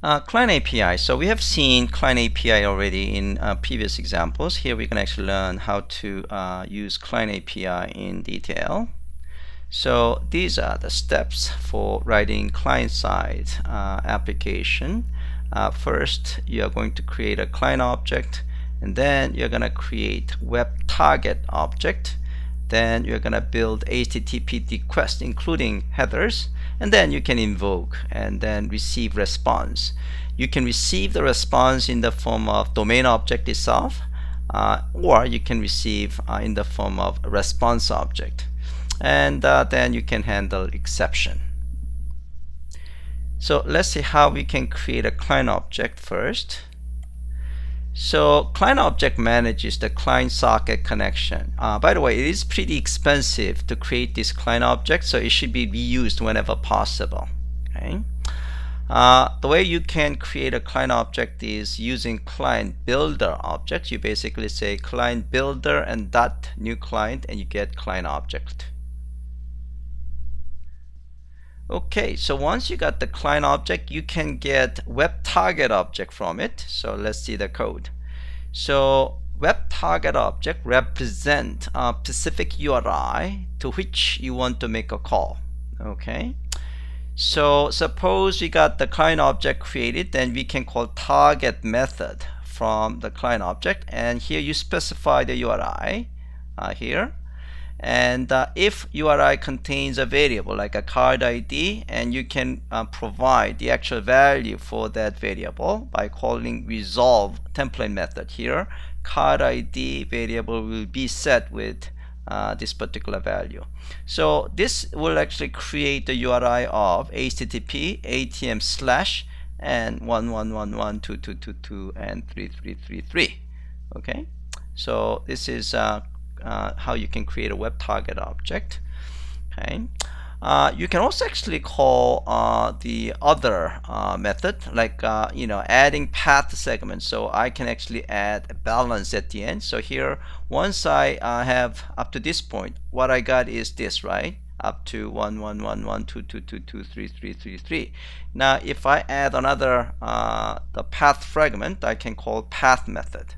Client API. So we have seen client API already in previous examples. Here we can actually learn how to use client API in detail. So these are the steps for writing client-side application. First, you are going to create a client object, and then you're going to create WebTarget object. Then you're going to build HTTP request including headers, and then you can invoke and then receive response. You can receive the response in the form of domain object itself, or you can receive in the form of response object, and then you can handle exception. So let's see how we can create a client object first. So client object manages the client socket connection. By the way, it is pretty expensive to create this client object, so it should be reused whenever possible. Okay. The way you can create a client object is using client builder object. You basically say client builder and dot new client, and you get client object. Okay, so once you got the client object, you can get WebTarget object from it. So let's see the code. So WebTarget object represent a specific URI to which you want to make a call. Okay, so suppose we got the client object created, then we can call target method from the client object, and here you specify the URI here. And if URI contains a variable like a card ID, and you can provide the actual value for that variable by calling resolve template method here. Card ID variable will be set with this particular value. So this will actually create the URI of HTTP ATM/ and 11112222 and 3333. Okay, so this is how you can create a WebTarget object. Okay, you can also actually call the other method, like adding path segments. So I can actually add a balance at the end. So here, once I have up to this point, what I got is this, right? Up to 111122223333. Now, if I add another the path fragment, I can call path method.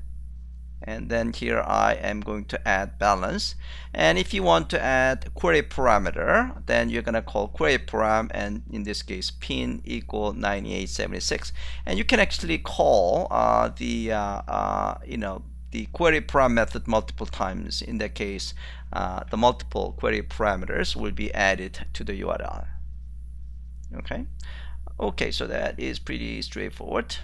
And then here I am going to add balance. And if you want to add query parameter, then you're going to call query param, and in this case pin equal 9876. And you can actually call the query param method multiple times. In that case, the multiple query parameters will be added to the URL. Okay, so that is pretty straightforward.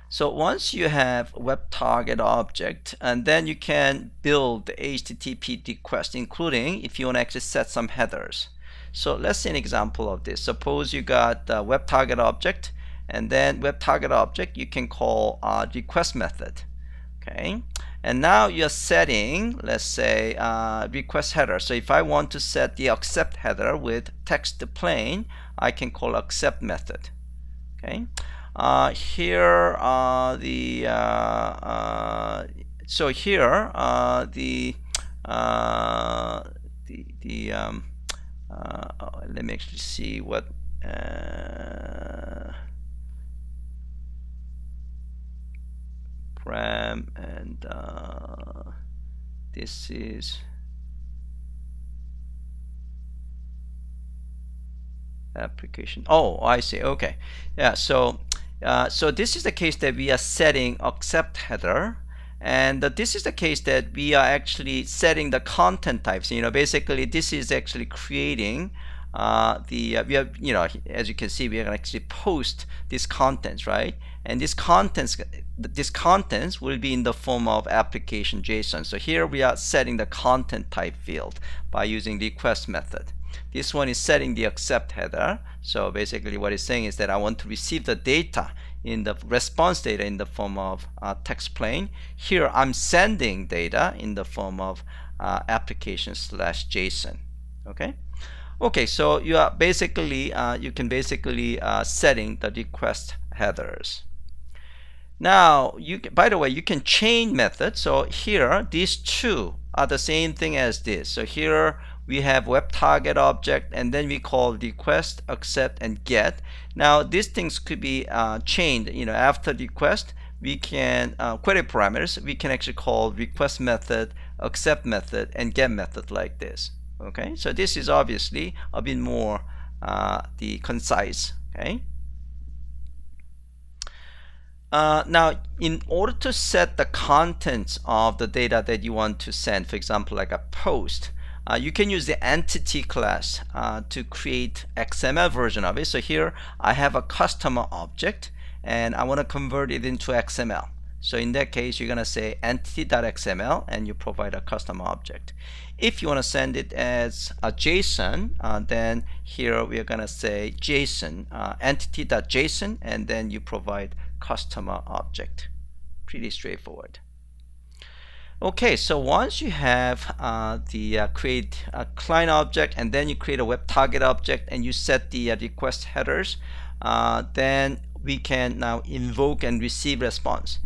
So once you have WebTarget object, and then you can build the HTTP request, including if you want to actually set some headers. So let's see an example of this. Suppose you got the WebTarget object, and then WebTarget object you can call request method. Okay, and now you're setting, let's say, request header. So if I want to set the accept header with text plain, I can call accept method. Okay. Here let me actually see what param, and this is application. Oh, I see. Okay, yeah. So this is the case that we are setting accept header, and this is the case that we are actually setting the content types. Basically this is actually creating we are, as you can see, we are going to actually post these contents, right? And these contents will be in the form of application JSON. So here we are setting the content type field by using the request method. This one is setting the accept header. So basically what it's saying is that I want to receive the data in the response data in the form of text plain. Here I'm sending data in the form of application/JSON. Okay, so you are basically you can basically setting the request headers. Now, by the way, you can chain method. So here these two are the same thing as this. So here we have WebTarget object, and then we call request, accept, and get. Now these things could be chained. After request, we can query parameters. We can actually call request method, accept method, and get method like this. Okay, so this is obviously a bit more the concise. Okay. Now, in order to set the contents of the data that you want to send, for example, like a post, you can use the entity class to create XML version of it. So here I have a customer object and I want to convert it into XML. So in that case, you're going to say entity.xml and you provide a custom object. If you want to send it as a JSON, then here we are going to say JSON, entity.json, and then you provide customer object. Pretty straightforward. Okay, so once you have create a client object and then you create a WebTarget object and you set the request headers, then we can now invoke and receive response.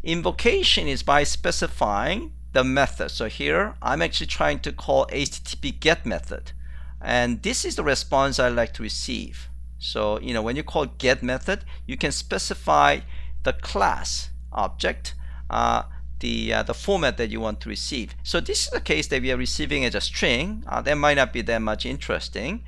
Invocation is by specifying the method. So here I'm actually trying to call HTTP GET method, and this is the response I like to receive. So when you call GET method, you can specify the class object, the format that you want to receive. So this is the case that we are receiving as a string. That might not be that much interesting.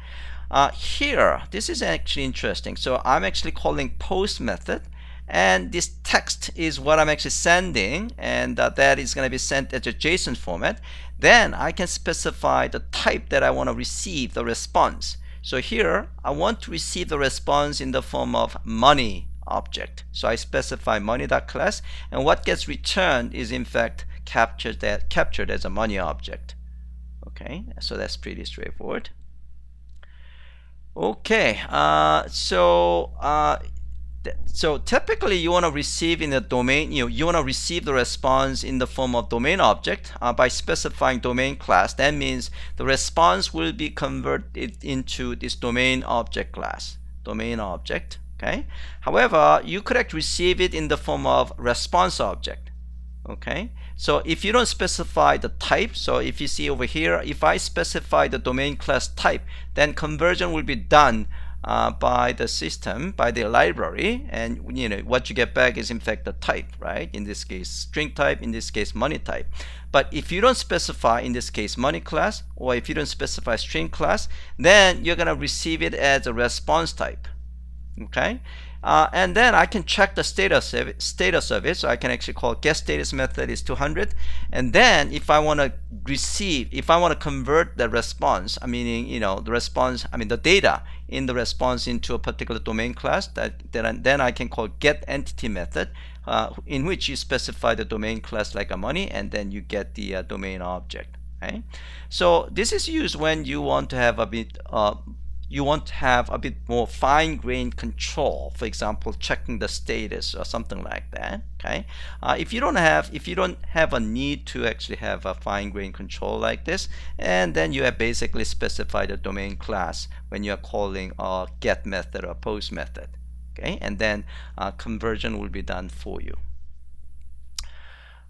Here, this is actually interesting. So I'm actually calling post method, and this text is what I'm actually sending, and that is going to be sent as a JSON format. Then I can specify the type that I want to receive the response. So here I want to receive the response in the form of money object. So I specify money.class, and what gets returned is in fact captured as a money object. Okay, so that's pretty straightforward. Okay, so typically you want to receive in the domain, you want to receive the response in the form of domain object by specifying domain class. That means the response will be converted into this domain object class, domain object. Okay. However, you could actually receive it in the form of response object. Okay. So if you don't specify the type, so if you see over here, if I specify the domain class type, then conversion will be done by the system, by the library, and what you get back is in fact the type, right? In this case string type, in this case money type. But if you don't specify, in this case money class, or if you don't specify string class, then you're gonna receive it as a response type. Okay, and then I can check the status of it. So I can actually call get status method is 200, and then if I want to receive, if I want to convert the response, meaning the response, the data in the response into a particular domain class, then I can call get entity method, in which you specify the domain class like a money, and then you get the domain object. Okay, so this is used when you want to have a bit more fine-grained control, for example checking the status or something like that. Okay, if you don't have a need to actually have a fine-grained control like this, and then you have basically specified a domain class when you are calling a get method or post method. Okay, and then conversion will be done for you.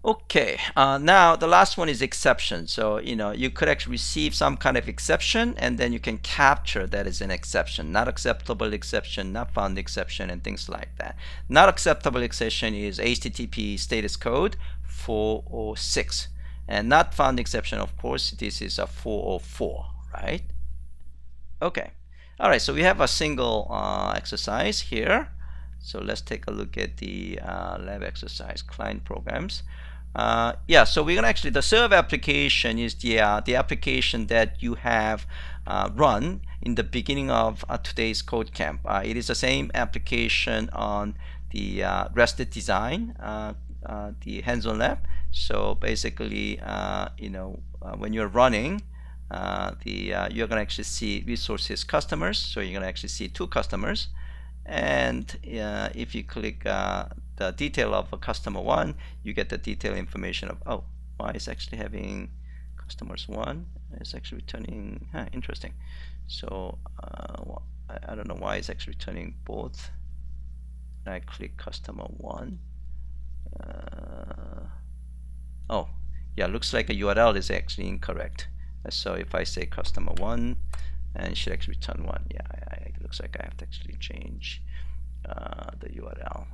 Okay, now the last one is exception. So you could actually receive some kind of exception, and then you can capture that as an exception. Not acceptable exception, not found exception, and things like that. Not acceptable exception is HTTP status code 406, and not found exception, of course, this is a 404, right? Okay, all right. So we have a single exercise here. So let's take a look at the lab exercise, client programs. Yeah, so we're gonna actually, the serve application is the application that you have run in the beginning of today's code camp. It is the same application on the REST design, the hands-on lab. So basically, when you're running, you're gonna actually see resources customers. So you're gonna actually see two customers. And if you click the detail of a customer 1, you get the detailed information of, why is actually having customers 1, it's actually returning, interesting. So I don't know why it's actually returning both. I click customer 1. Oh yeah, looks like a URL is actually incorrect. So if I say customer 1, and it should actually return 1. Yeah, it looks like I have to actually change the URL.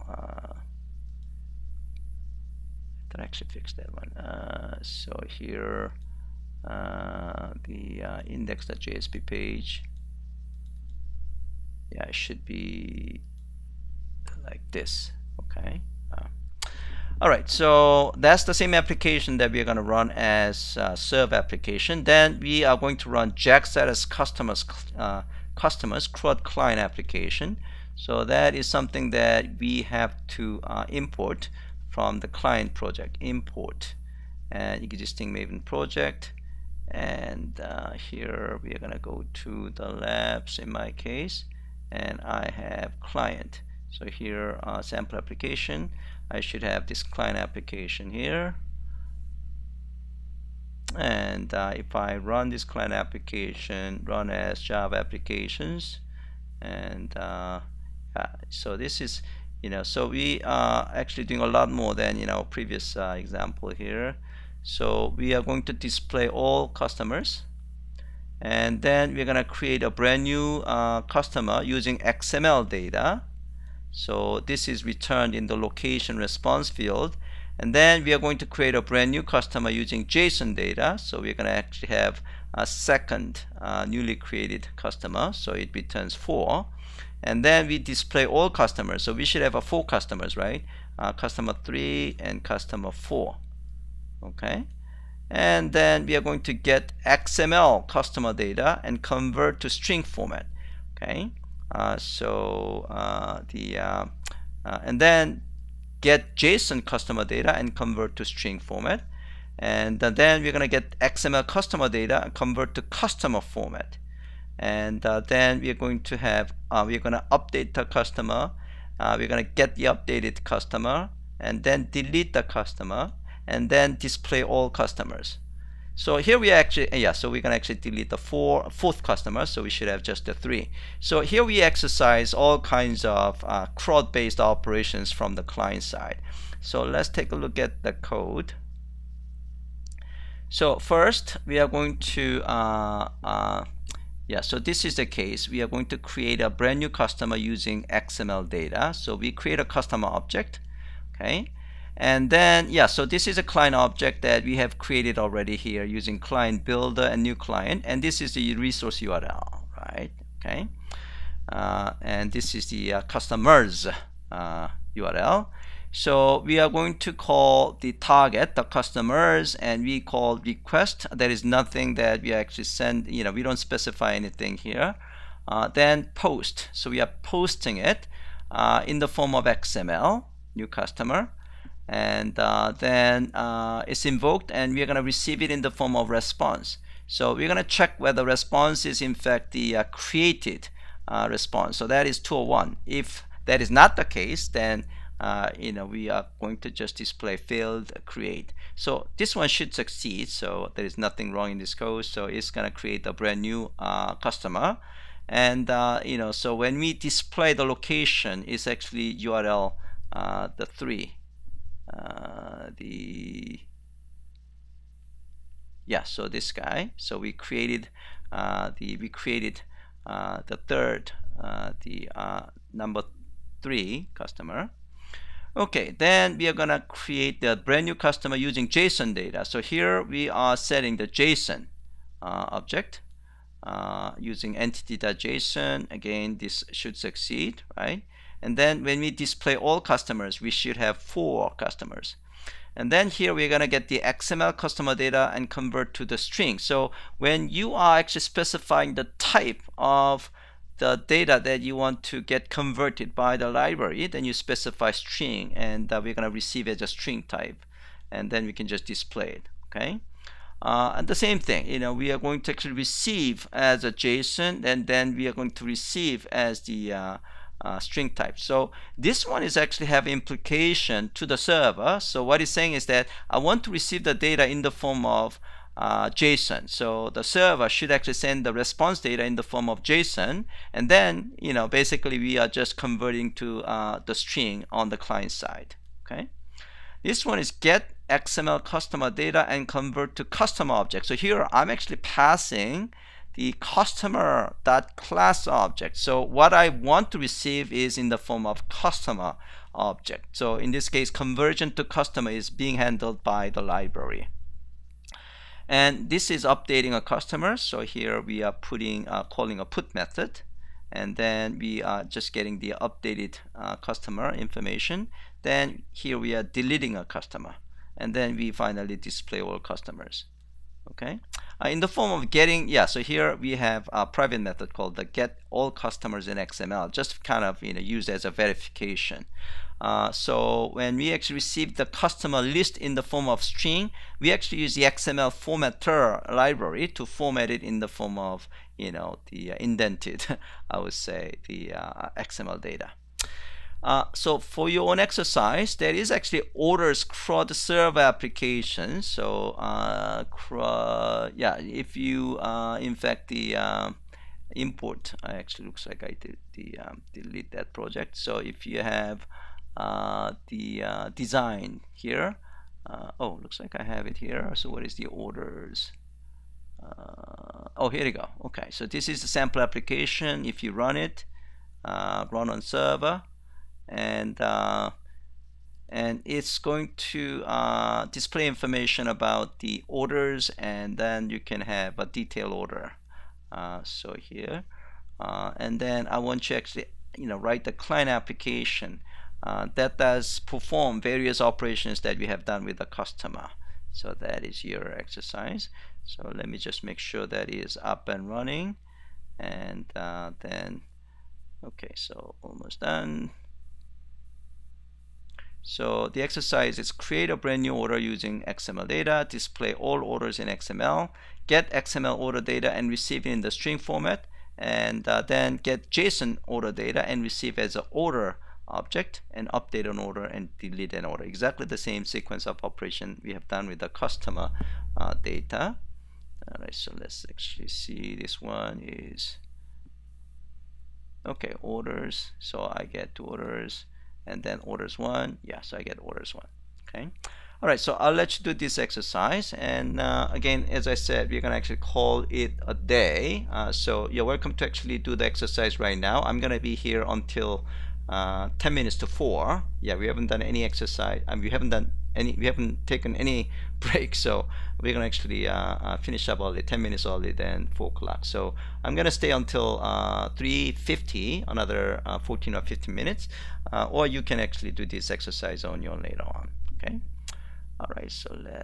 That actually fix that one. So here, the index.jsp page, yeah, it should be like this. Okay. All right, so that's the same application that we're going to run as serve application. Then we are going to run JAX-RS customers CRUD client application. So that is something that we have to import from the client project. Import and existing Maven project. And here we are going to go to the labs in my case, and I have client. So here, sample application, I should have this client application here. And if I run this client application, run as Java applications, and so this is, so we are actually doing a lot more than previous example here. So we are going to display all customers, and then we're going to create a brand new customer using XML data. So this is returned in the location response field, and then we are going to create a brand new customer using JSON data. So we're going to actually have a second newly created customer, so it returns 4, and then we display all customers. So we should have 4 customers, right? Customer 3 and customer 4. Okay, and then we are going to get XML customer data and convert to string format. Okay, and then get JSON customer data and convert to string format, and then we're going to get XML customer data and convert to customer format, and then we're going to have we're going to update the customer, we're going to get the updated customer, and then delete the customer, and then display all customers. So here we actually, so we can actually delete the fourth customer, so we should have just the 3. So here we exercise all kinds of CRUD based operations from the client side. So let's take a look at the code. So first we are going to so this is the case. We are going to create a brand new customer using XML data. So we create a customer object. Okay, and then so this is a client object that we have created already here using client builder and new client, and this is the resource URL, right? Okay, and this is the customers URL. So we are going to call the target the customers, and we call request. There is nothing that we actually send, we don't specify anything here. Then post, so we are posting it in the form of XML, new customer, and then it's invoked, and we're going to receive it in the form of response. So we're going to check whether response is in fact the created response. So that is 2 or 1. If that is not the case, then we are going to just display failed create. So this one should succeed, so there is nothing wrong in this code. So it's going to create a brand new customer, and so when we display the location, it's actually URL the 3. So this guy. So we created the third, number 3 customer. Okay, then we are gonna create the brand new customer using JSON data. So here we are setting the JSON object using entity.json. Again, this should succeed, right? And then when we display all customers, we should have 4 customers. And then here we're going to get the XML customer data and convert to the string. So when you are actually specifying the type of the data that you want to get converted by the library, then you specify string, and we're going to receive it as a string type, and then we can just display it. Okay. And the same thing, we are going to actually receive as a JSON, and then we are going to receive as the string type. So this one is actually have implication to the server. So what it's saying is that I want to receive the data in the form of JSON. So the server should actually send the response data in the form of JSON, and then basically we are just converting to the string on the client side. Okay. This one is get XML customer data and convert to customer object. So here I'm actually passing the customer.class object. So what I want to receive is in the form of customer object. So in this case, conversion to customer is being handled by the library. And this is updating a customer. So here we are putting calling a put method, and then we are just getting the updated customer information. Then here we are deleting a customer, and then we finally display all customers. Okay, in the form of getting, so here we have a private method called the get all customers in XML, just kind of used as a verification. So when we actually receive the customer list in the form of string, we actually use the XML formatter library to format it in the form of the indented I would say the XML data. So for your own exercise, there is actually orders CRUD server application. So if you in fact the import, actually looks like I did the delete that project. So if you have the design here, oh, looks like I have it here. So what is the orders? Oh, here we go. Okay, so this is the sample application. If you run it, run on server, and it's going to display information about the orders, and then you can have a detailed order. So here, and then I want you actually write the client application that does perform various operations that we have done with the customer. So that is your exercise. So let me just make sure that is up and running, and then okay, so almost done. So the exercise is create a brand new order using XML data, display all orders in XML, get XML order data and receive it in the string format, and then get JSON order data and receive as an order object, and update an order and delete an order. Exactly the same sequence of operation we have done with the customer data. Alright, so let's actually see, this one is okay, orders. So I get 2 orders, and then orders 1, so I get orders 1. Okay, all right, so I'll let you do this exercise, and again, as I said, we're gonna actually call it a day. So you're welcome to actually do the exercise right now. I'm gonna be here until 10 minutes to 4. We haven't done any exercise, and we haven't taken any break, so we're gonna actually finish up early, 10 minutes early than 4 o'clock. So I'm gonna stay until 3:50, another 14 or 15 minutes, or you can actually do this exercise on your own later on. Okay, all right, so let's